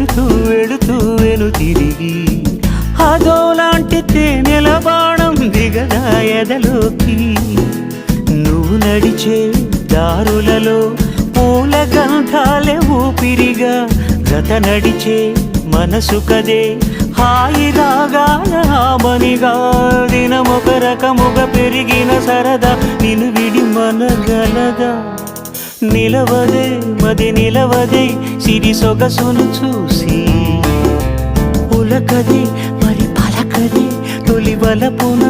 వెళుతూ వెళుతూ వెను తిరిగి అదోలాంటి తేనెల బాణం దిగదా ఎదలోకి నువ్వు నడిచే దారులలో పూల గంధాలే ఊపిరిగా జత నడిచే మనసు కదే హాయి రాగాల ఆమనిగా దినమొక రకముగా పెరిగిన సరదా నిన్ను విడి మనగలదా నిలవదే మది నిలవదే సిరి సొగసును చూసి ఉలకదే మరి పలకదే తొలి వలపున